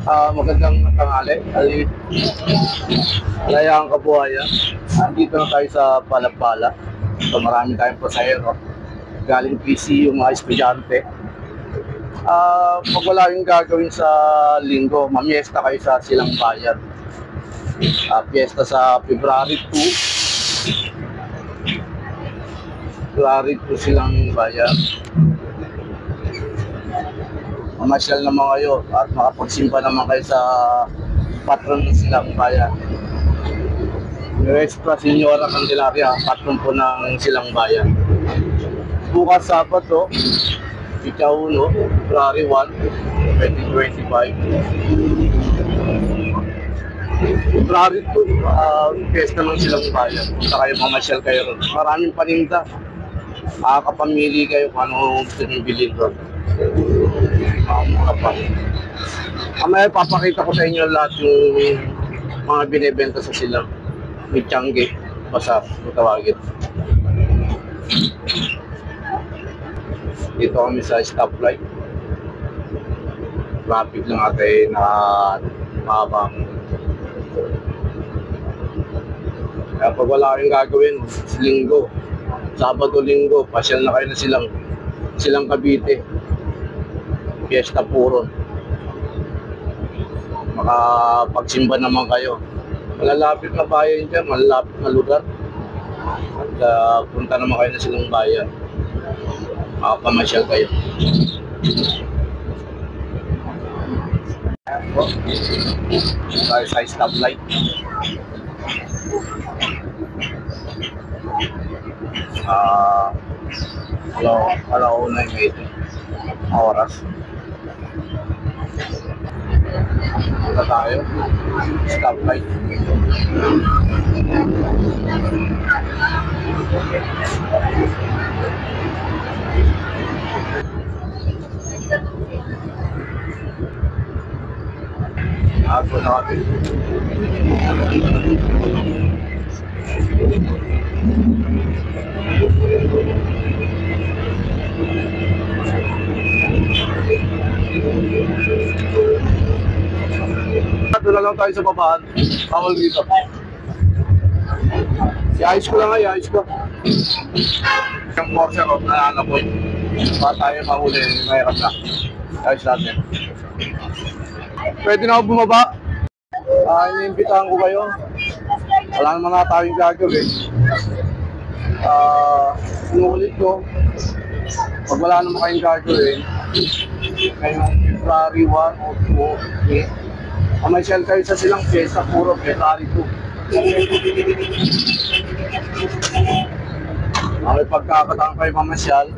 Magandang tanghali. Alayang kabuhayan. Dito na tayo sa Palapala. So, marami tayong pasahero. Galing PC yung mga estudyante. Pag wala yung gagawin sa linggo, mamiesta kayo sa Silang Bayan. Fiesta sa February 2. February 2 Silang Bayan. Mamasyal naman kayo at makapagsimba naman kayo sa patron ng Silang Bayan. Nuestra Señora Candelaria, patron po ng Silang Bayan. Bukas Sabado, Ika 1, February 1, 2025. February 2, fiesta ng Silang Bayan. Punta kayo, mamasyal kayo ron. Maraming paninda. Makakapamili kayo kung ano gusto nyo bilhin ron. Mamaya papakita ko sa inyo lahat yung mga binibenta sa Silang. May Changi, basta matawagin. Dito kami sa stoplight. Traffic lang natin na mabang. Kaya pag wala kayong gagawin, linggo, Sabado, Linggo, pasyal na kayo na Silang Cavite. Fiesta Puron. Makapagsimba naman kayo. Malalapit na bayan dyan, malalapit na lugar. At punta naman kayo na Silang Bayan. Makapamasyal kayo. Tayo sa stoplight. Alauna yung medyo oras. Punta tayo. Stoplight. Ako na kami. Doon na lang tayo sa babaan. Bawal dito. I-ayos ko lang nga, i-ayos ko. Yung Porsche ko, nananapoy. Para tayo mahuli, mahirap na. I-ayos natin. Pwede na ako bumaba. Iniimbitahan ko kayo. Wala naman na tayong gagawin. Sinulit ko. Pag wala naman kayong gagawin, ngayong February 1 o 2, mamasyal kayo sa Silang Fiesta Puro, February 2. May pagkakataon kayo mamasyal.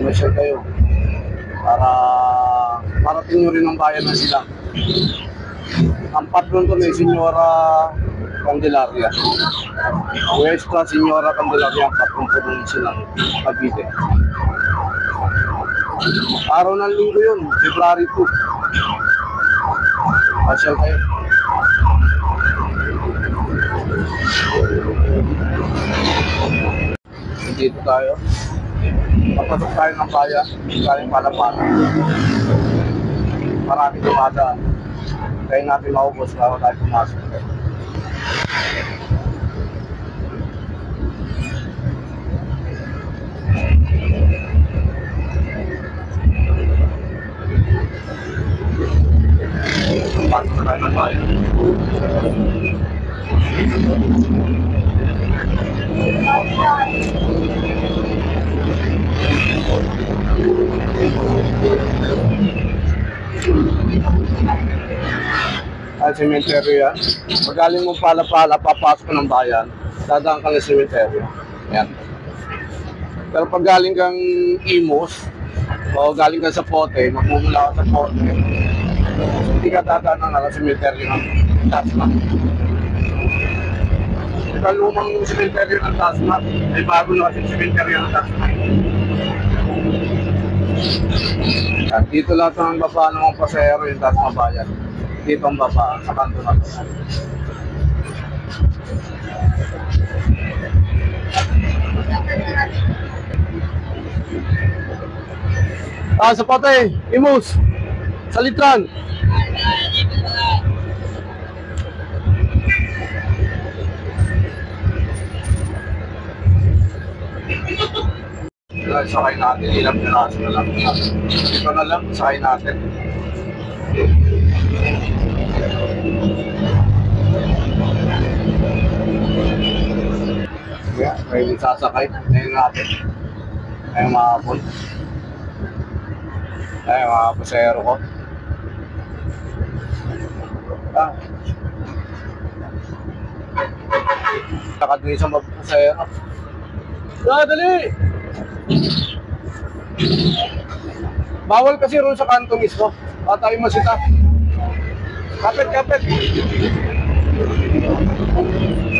Mamasyal kayo. Para tinurin ng bayan na Silang. Ang patron ko na yung Señora Candelaria. Nuestra Señora Candelaria, ang patron ko ng Silang Cavite. Araw ng linggo yun, February 2. Pasyal kayo. Dito tayo. Papasok tayo ng bayan, galing Palapala. Marami dumadaan. Kaya natin maubos bago tayo pumasok. Pasok tayo ng bayan. Cemetery yan. Pag galing mo Palapala, papasok ng bayan, dadaan ka ng cemetery. Yan. Pero pag galing kang Imus, o galing ka sa Pote, magmumula ka sa Pote, hindi ka dadaan ng cemetery ng Tasma. Ito lumang cemetery ng Tasma, ay bago na kasi cemetery ng Tasma. At dito lahat ng baba ng mga pasahero yung Tasma Bayan. Dito ang baba sa kanto na ito. Sa patay, Imus. Sa litran. Sakay natin, ilang piraso na lang. Ito na lang, sakay natin. Yeah, may sasakay. Ngayon natin. Ngayon mahapon. Ay, mga pasero ko. Nakadali sa mga pasero. Dali! Bawal kasi ron sa kanto mismo. Tayo masita. Kapit.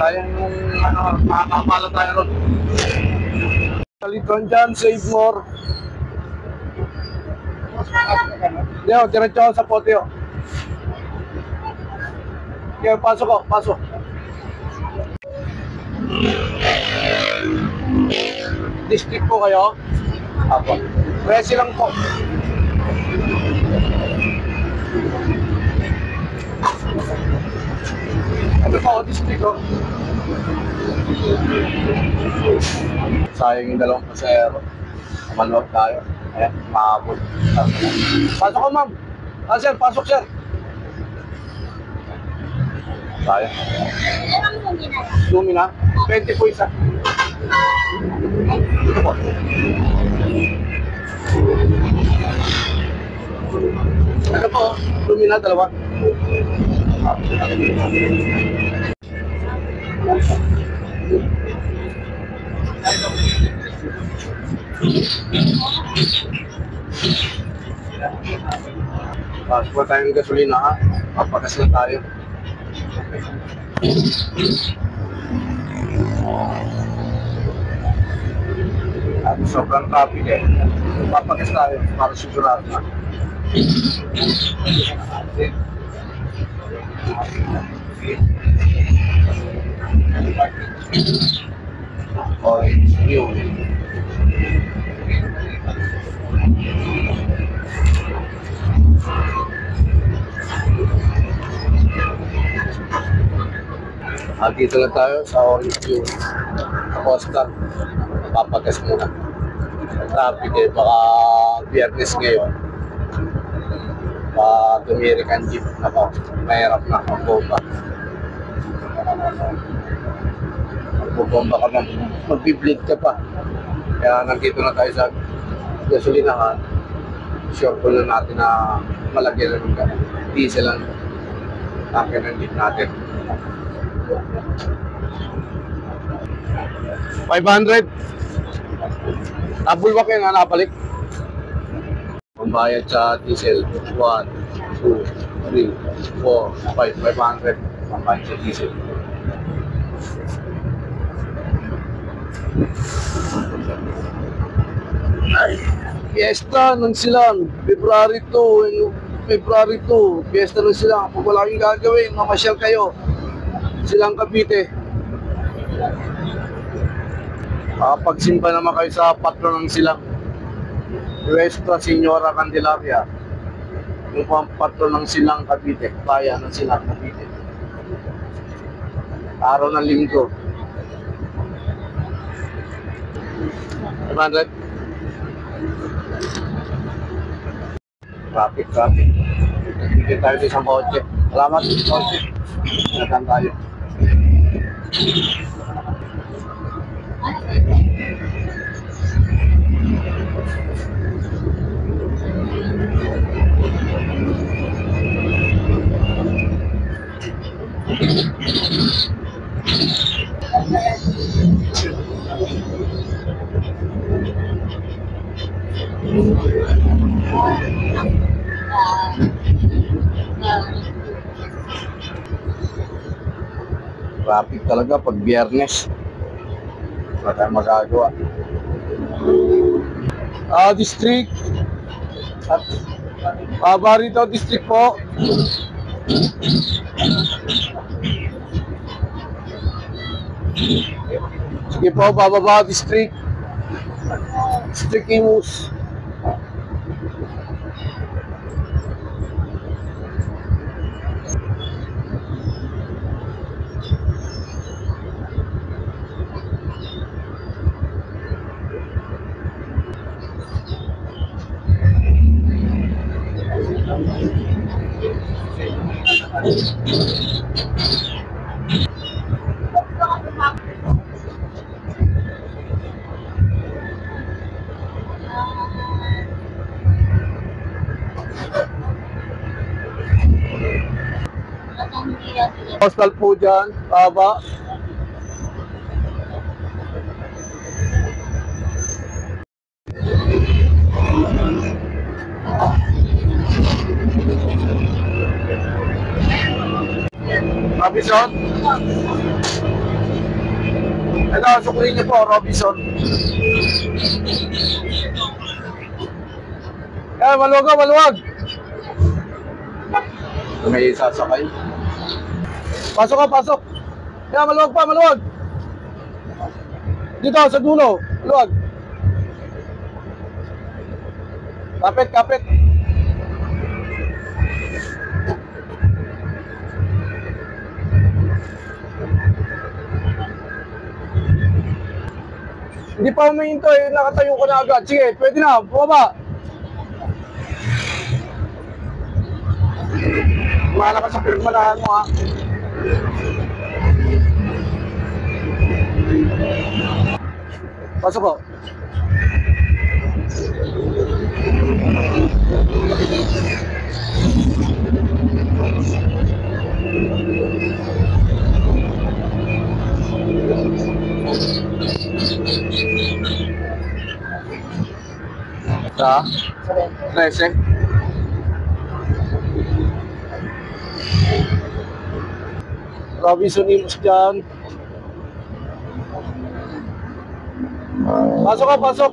Sayang yung makakapala tayo ron. Salitron dyan, save more. Leo, diretso ako sa poteo. Kaya pasok. District po kayo? Apo. Presi lang po. Ano po, district ko? Sayang yung dalawang pasero. Maluwag tayo. Ayan, mahabol. Pasok ko, ma'am. Sir, pasok, sir. Sayang. Lumina? 20 po isa. Ito po. Ito po, lumina, dalawa. Pasok tayo ng gasolina, ha? Papagas na tayo. At sobrang traffic eh. Papagas tayo para sigurado na. Orange new. Dito na tayo sa Orange View. Sa Costa. Papagas muna. Traffic eh. Baka Biyernes ngayon. Tumirik ang jeep. Ako, mahirap na. Magbomba. Magbomba ka na. Magbibleed ka pa. Kaya nandito na tayo sa gasolinahan. Sure ko na natin na malagyan ng diesel ang tanke ng jeep natin. 500. Nabulwak yun nga napalik. Pambayad sa diesel 1, 2, 3, 4, 500. Pambayad sa diesel. Ay, fiesta ng silang February 2, fiesta ng silang. Kung wala kayong gagawin, mamasyal kayo Silang Cavite. Pagsimba naman kayo sa patron ng Silang Nuestra Señora Candelaria, yung pang patron ng Silang Cavite, bayan ng Silang Cavite. Araw ng linggo. 500. Traffic. Hindi tayo sa isang kotse. Salamat, kotse. Nagkan tayo. Traffic talaga pag Biyernes. Wala tayong magagawa. District at Barito District po. Sige po, bababa District. District Imus. Postal po dyan, baba. Robinson? Ito, sukurin niyo po, Robinson. Maluwag ka, maluwag. May sasakay. Pasok ka, pasok. Maluwag pa, maluwag. Dito, sa dulo. Maluwag. Kapit, kapit. Hindi pa humihinto eh, nakatayo ko na agad. Sige, pwede na, bumaba. Mahala ka sa pirmanahan mo ha. Pasok ko. Sa? 13. Robinson Imus dyan. Pasok ka, pasok.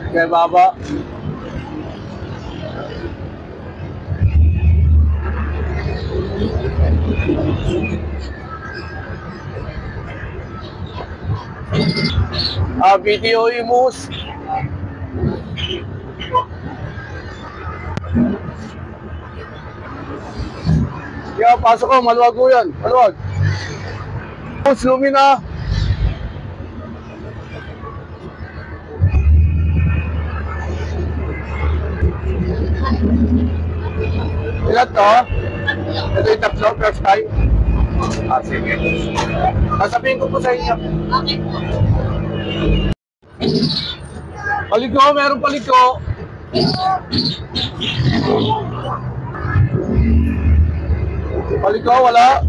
Okay, baba. Video Imus. Kaya pasok ko, maluwag ko yan, maluwag. Imus, Lumina. Ilan to? Ito yung tatlo, first time. Sige. Sasabihin ko po sa inyo. Paliko, meron paliko. Paliko, wala.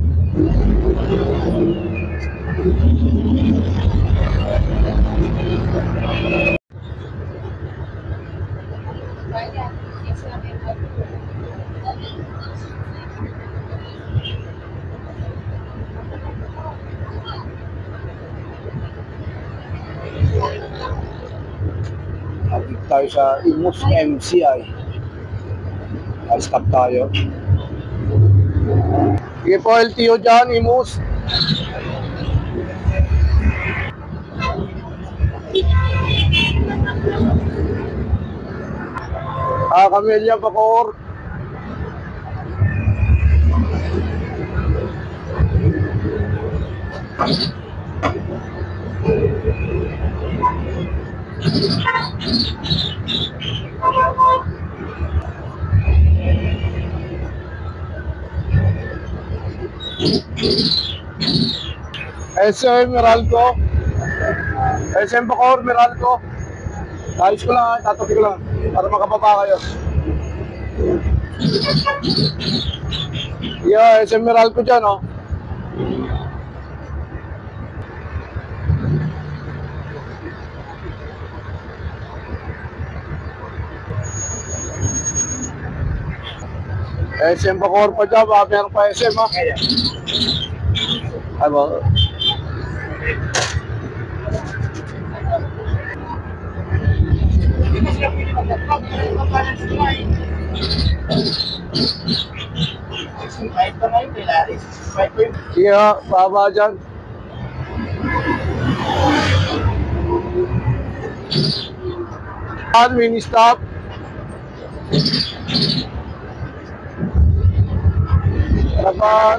Abig tayo sa Imus MCI. Stop tayo. Sige po, LTO dyan, Imus. Camellia Bacoor. SM Meralco. SM Bacoor, Meralco. Ayos ko lang, tatabi ko lang para makababa kayo. Yeah, SM Meralco dyan, oh. SM Bacoor pa dyan, meron pa SM, ha? Ay ba? Sige ha, baba dyan. Mini stop. Harapan.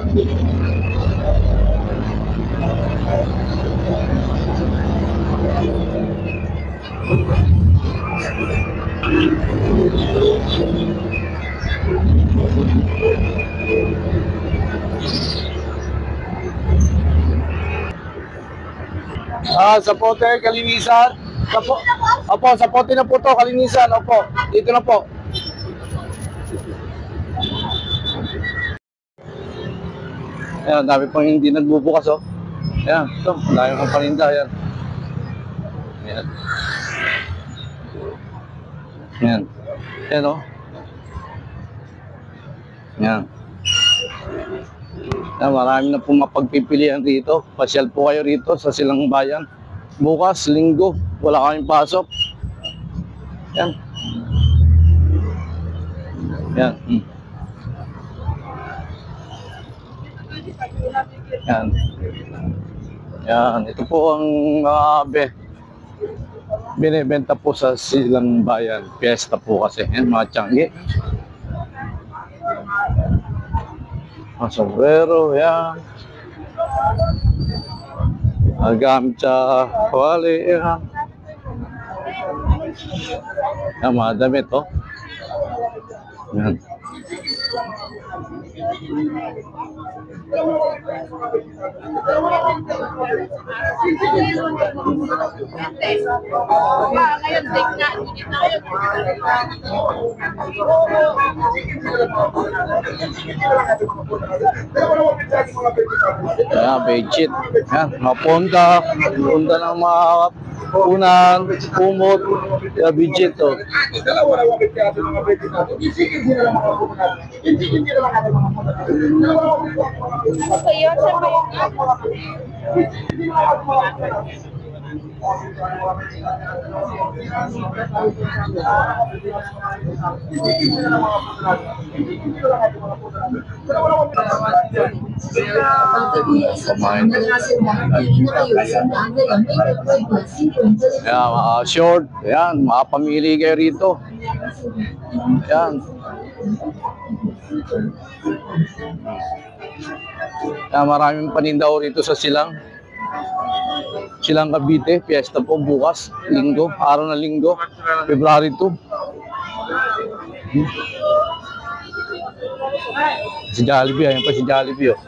Sa pote, kalinisan. Opo, sa pote na po to, kalinisan. Opo, dito na po. Ayan, dami pang hindi nagbubukas, oh. Ayan, ito, dami pang paninda, ayan. Ayan. Ayan. Ayan, oh. Ayan. Ayan, marami na pong mapagpipilian rito. Pasyal po kayo rito sa Silang Bayan. Bukas, linggo, wala kaming pasok. Ayan. Ayan. Yan. Yan. Ito po ang binibenta po sa Silang Bayan. Fiesta po kasi. Yan, mga tiyanggi. Mga sombrero. Yan. Gamit sa wali. Yan. Yan, mga damit, oh. Yan. Ayan, bedsheet. Ayan, mga ponda ng mga unan, kumot, bedsheet, oh. Ayan, short. Ayan, makapamili kayo rito. Ayan. Ayan, maraming paninda rito sa Silang Cavite. Fiesta po bukas, linggo, araw na linggo, February 2. Si Jollibee, ayan pa si Jollibee, oh.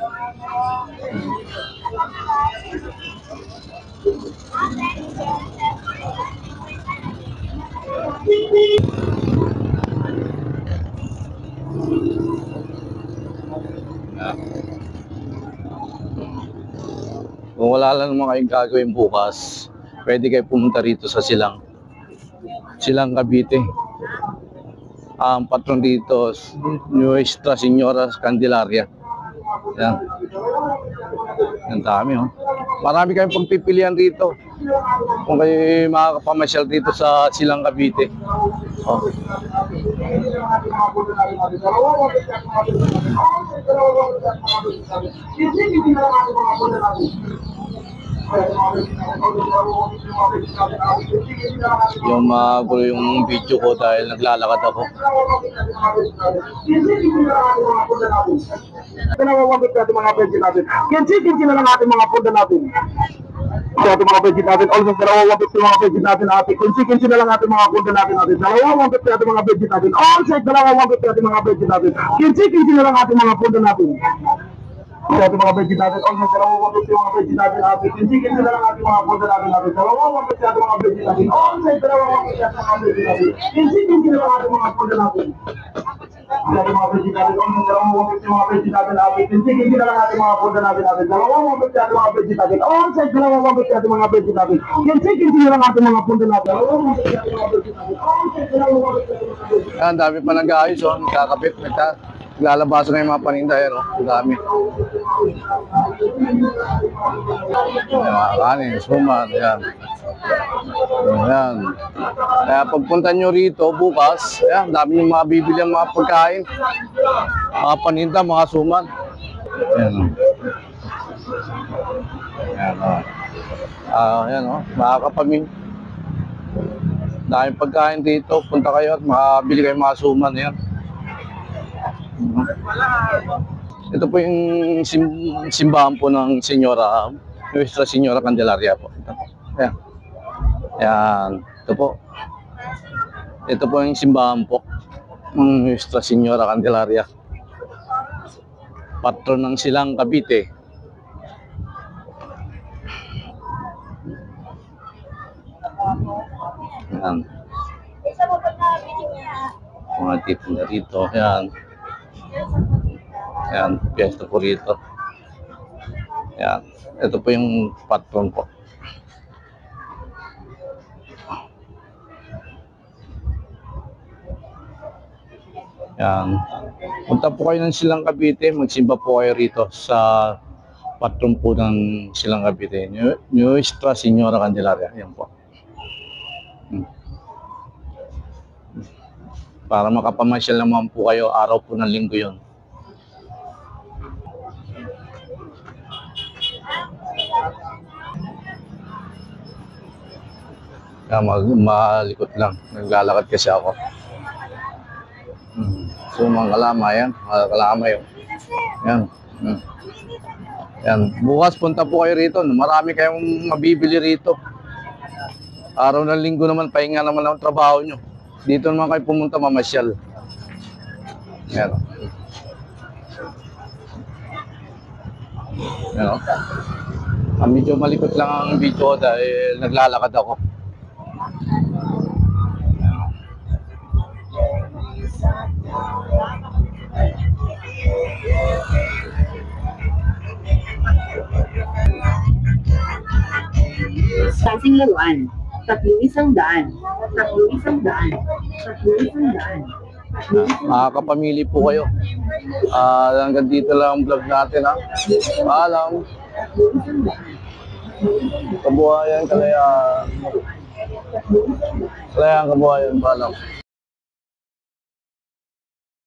Kung wala lang naman kayong gagawin bukas, pwede kayo pumunta rito sa Silang Cavite. Ang patron dito, Nuestra Señora Candelaria. Yan. Yan dami, oh. Marami kayong pagpipilian rito. Kung kayo makakapamasyal dito sa Silang Cavite. Oh. Yung magulo yung video ko dahil naglalakad ako. Pinawawagod natin mga pwede natin. Kinsi na lang ating mga punda natin. So ating mga pwede natin. Also, dalawawagod yung mga pwede natin ating. Kinsi na lang ating mga punda natin. Dalawawagod natin mga pwede natin. Also, dalawawagod natin mga pwede natin. Kinsi na lang ating mga punda natin. So ating mga pwede natin. Also, dalawawagod yung mga pwede natin ating. Kinsi na lang ating mga punda natin. Dalawawagod natin mga pwede natin. Also, dalawawagod natin mga pwede natin. Kinsi na lang ating mga punda natin. Dari mga pwede natin, dalawang mga pwede natin natin, hindi na lang natin mga punda natin, dalawang mga pwede natin mga pwede natin, onside dalawang mga pwede natin mga pwede natin, hindi na lang natin mga punda natin, dalawang mga pwede natin mga pwede natin, onside dalawang mga pwede natin mga pwede natin. Ang dami pa nag-aayos, oh. Kakapit, naglalabasan na yung mga paninda, yan, oh. Ang dami. Mga kanin, suman, yan. Ayan. Kaya pagpunta nyo rito bukas, ayan, dami yung mga bibili ang mga pagkain, mga paninda, mga suman. Ayan, o. Ayan, o. Ayan, o. Makakapamil. Daming pagkain dito. Punta kayo at makabili kayo mga suman. Ayan. Ito po yung simbahan po ng Nuestra Señora Candelaria po. Ayan. Ayan, ito po. Ito po yung simbahan po ng Nuestra Señora Candelaria. Patron ng Silang Cavite. Yan. Mga tipo na rito. Yan. Yan. Piyesta po rito. Yan. Ito po yung patron po. Yan. Punta po kayo ng Silang Cavite. Magsimba po kayo rito sa patron po ng Silang Cavite. Nuestra Señora Candelaria. Yan po. Para makapamasyal naman po kayo, araw po ng linggo yun. Malikot lang. Naglalakad kasi ako. So mga kalama yan. Mga kalama yun. Yan. Yan. Bukas punta po kayo rito. Marami kayong mabibili rito. Araw ng linggo naman, pahinga naman ang trabaho nyo. Dito naman kayo pumunta mamasyal. Yan. Yan. Medyo malikot lang ang video dahil naglalakad ako. Klaseng laruan, 3,100, 3,100, 3,100. Mga kapamilya po kayo. Hanggang dito lang ang vlog natin, ha. Paalam. Kabuhayan, kalayaan. Kalayaan, kabuhayan, paalam.